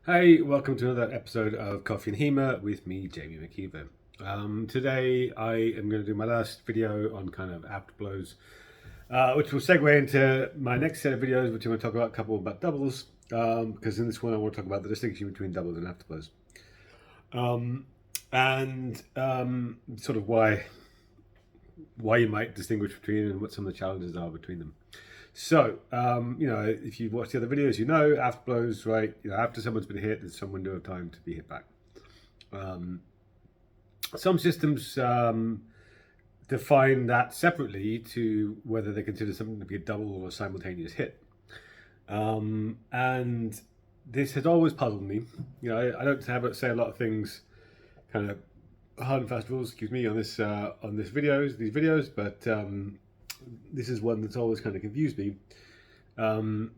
Hey, welcome to another episode of Coffee HEMA with me, Jamie McKeever. Today I am going to do my last video on kind of afterblows, which will segue into my next set of videos, which I'm going to talk about a couple about doubles, because in this one I want to talk about the distinction between doubles and afterblows, and sort of why you might distinguish between and what some of the challenges are between them. So, if you've watched the other videos, afterblows, right? After someone's been hit, there's some window of time to be hit back. Some systems define that separately to whether they consider something to be a double or a simultaneous hit. And this has always puzzled me. I don't say a lot of things kind of hard and fast rules, on these videos, but this is one that's always kind of confused me, and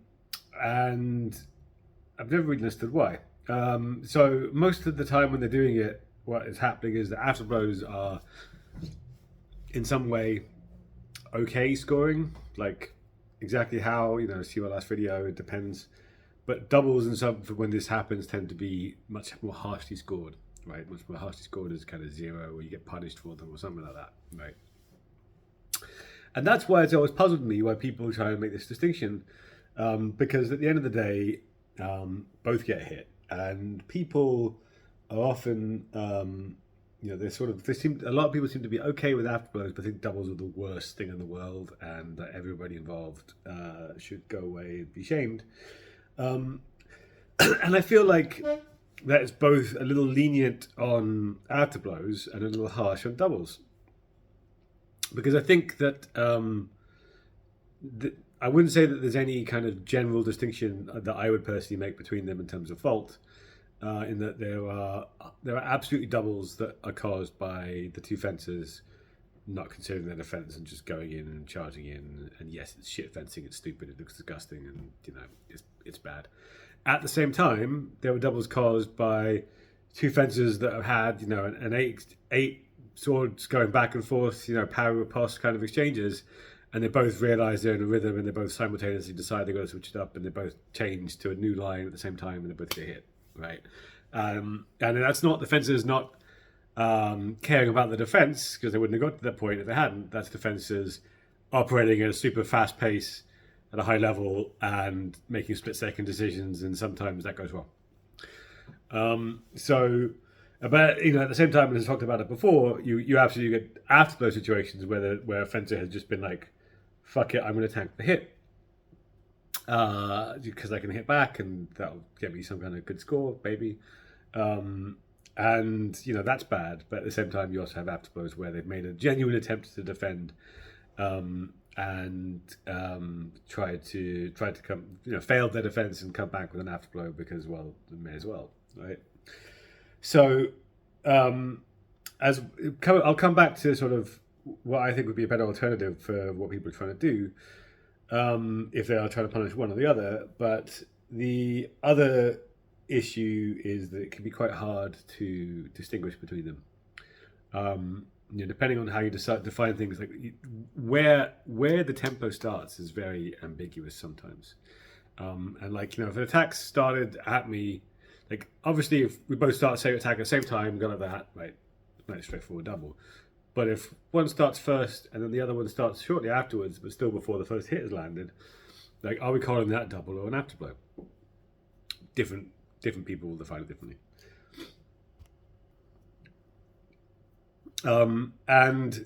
I've never really understood why. So most of the time when they're doing it, what is happening is that afterblows are in some way okay scoring, like exactly how, see my last video, it depends. But doubles and some, when this happens, tend to be much more harshly scored, right? Much more harshly scored is kind of 0, or you get punished for them or something like that, right? And that's why it's always puzzled me why people try to make this distinction, because at the end of the day, both get hit, and people are often, a lot of people seem to be okay with afterblows, but think doubles are the worst thing in the world, and that everybody involved should go away and be shamed. And I feel like that it's both a little lenient on afterblows and a little harsh on doubles. Because I think that I wouldn't say that there's any kind of general distinction that I would personally make between them in terms of fault, in that there are absolutely doubles that are caused by the two fencers not considering their defense and just going in and charging in. And yes, it's shit fencing, it's stupid, it looks disgusting, and it's bad. At the same time, there were doubles caused by two fencers that have had an eight swords going back and forth, power riposte kind of exchanges, and they both realize they're in a rhythm, and they both simultaneously decide they're going to switch it up, and they both change to a new line at the same time, and they both get hit, right? And that's not the fencers not caring about the defense, because they wouldn't have got to that point if they hadn't. That's the fencers operating at a super fast pace at a high level and making split-second decisions, and sometimes that goes wrong. But at the same time, as I talked about it before, you absolutely get afterblow situations where a fencer has just been like, "Fuck it, I'm going to tank the hit because I can hit back, and that'll get me some kind of good score, maybe." And that's bad. But at the same time, you also have afterblows where they've made a genuine attempt to defend, and tried to come, failed their defense and come back with an afterblow because, well, they may as well, right? So, I'll come back to sort of what I think would be a better alternative for what people are trying to do, if they are trying to punish one or the other. But the other issue is that it can be quite hard to distinguish between them. Depending on how you define things, like where the tempo starts is very ambiguous sometimes. And if an attack started at me, like, obviously, if we both start the same attack at the same time, go like that, right? Nice straightforward double. But if one starts first and then the other one starts shortly afterwards, but still before the first hit has landed, like, are we calling that double or an afterblow? Different people will define it differently. And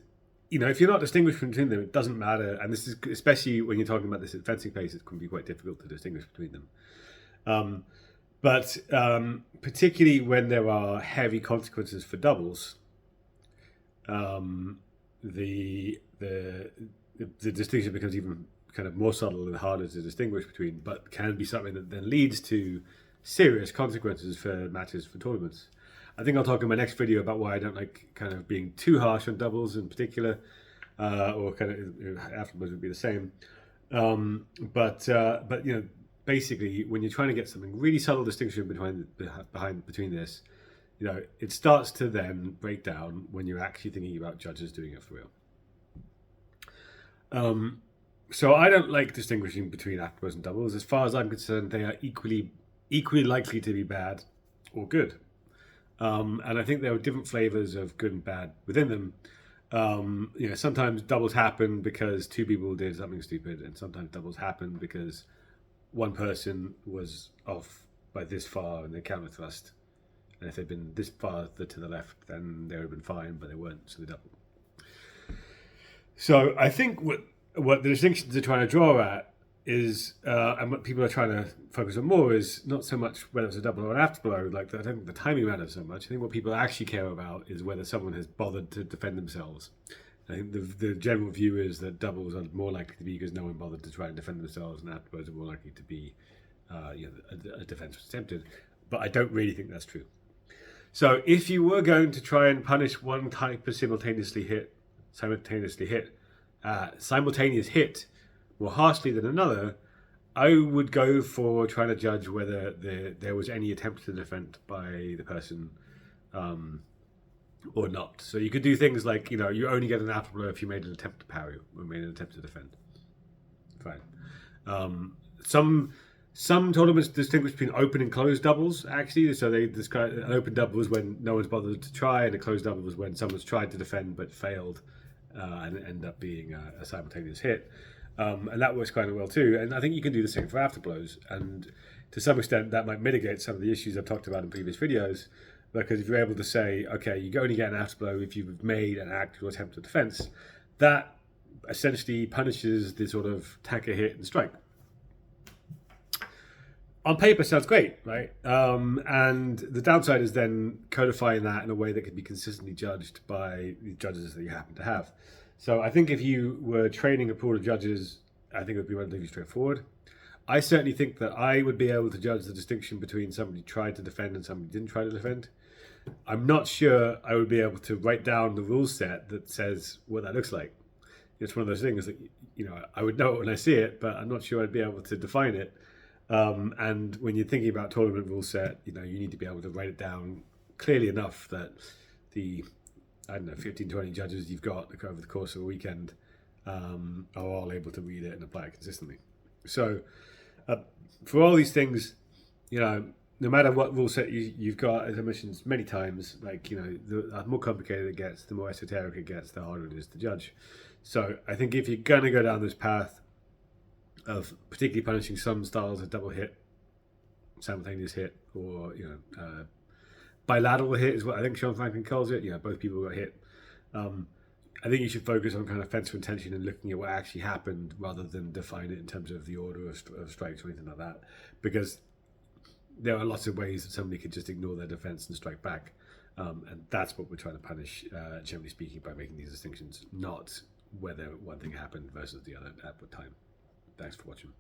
if you're not distinguishing between them, it doesn't matter. And this is especially when you're talking about this at fencing pace, it can be quite difficult to distinguish between them. But particularly when there are heavy consequences for doubles, the distinction becomes even kind of more subtle and harder to distinguish between, but can be something that then leads to serious consequences for matches, for tournaments. I think I'll talk in my next video about why I don't like kind of being too harsh on doubles in particular, or kind of afterwards would be the same. But basically, when you're trying to get something really subtle distinction between this, it starts to then break down when you're actually thinking about judges doing it for real. So I don't like distinguishing between afterblows and doubles. As far as I'm concerned, they are equally equally likely to be bad or good. And I think there were different flavors of good and bad within them. Sometimes doubles happen because two people did something stupid, and sometimes doubles happen because one person was off by this far and they counter thrust. And if they'd been this far to the left, then they would have been fine, but they weren't, so they doubled. So I think what the distinctions are trying to draw at is, and what people are trying to focus on more, is not so much whether it's a double or an afterblow. Like, I don't think the timing matters so much. I think what people actually care about is whether someone has bothered to defend themselves. I think the general view is that doubles are more likely to be because no one bothered to try and defend themselves, and afterblows are more likely to be a defense was attempted. But I don't really think that's true. So if you were going to try and punish one type of simultaneous hit more harshly than another, I would go for trying to judge whether there was any attempt to defend by the person or not. So you could do things like, you only get an afterblow if you made an attempt to parry or made an attempt to defend. Fine. Some tournaments distinguish between open and closed doubles, actually. So they describe an open double is when no one's bothered to try, and a closed double was when someone's tried to defend but failed, and it ended up being a simultaneous hit. And that works quite well too. And I think you can do the same for afterblows. And to some extent, that might mitigate some of the issues I've talked about in previous videos. Because if you're able to say, okay, you only get an afterblow if you've made an act or attempt of defense, that essentially punishes the sort of tacker hit and strike. On paper, sounds great, right? And the downside is then codifying that in a way that can be consistently judged by the judges that you happen to have. So I think if you were training a pool of judges, I think it would be relatively straightforward. I certainly think that I would be able to judge the distinction between somebody who tried to defend and somebody who didn't try to defend. I'm not sure I would be able to write down the rule set that says what that looks like. It's one of those things that, I would know it when I see it, but I'm not sure I'd be able to define it. And when you're thinking about tournament rule set, you need to be able to write it down clearly enough that the 15, 20 judges you've got over the course of a weekend are all able to read it and apply it consistently. So for all these things, no matter what rule set you've got, as I mentioned many times, the more complicated it gets, the more esoteric it gets, the harder it is to judge. So I think if you're going to go down this path of particularly punishing some styles of double hit, simultaneous hit, or bilateral hit is what I think Sean Franklin calls it. Both people got hit. I think you should focus on kind of fence for intention and looking at what actually happened rather than define it in terms of the order of strikes or anything like that, because there are lots of ways that somebody could just ignore their defense and strike back, and that's what we're trying to punish, generally speaking, by making these distinctions, not whether one thing happened versus the other at what time. Thanks for watching.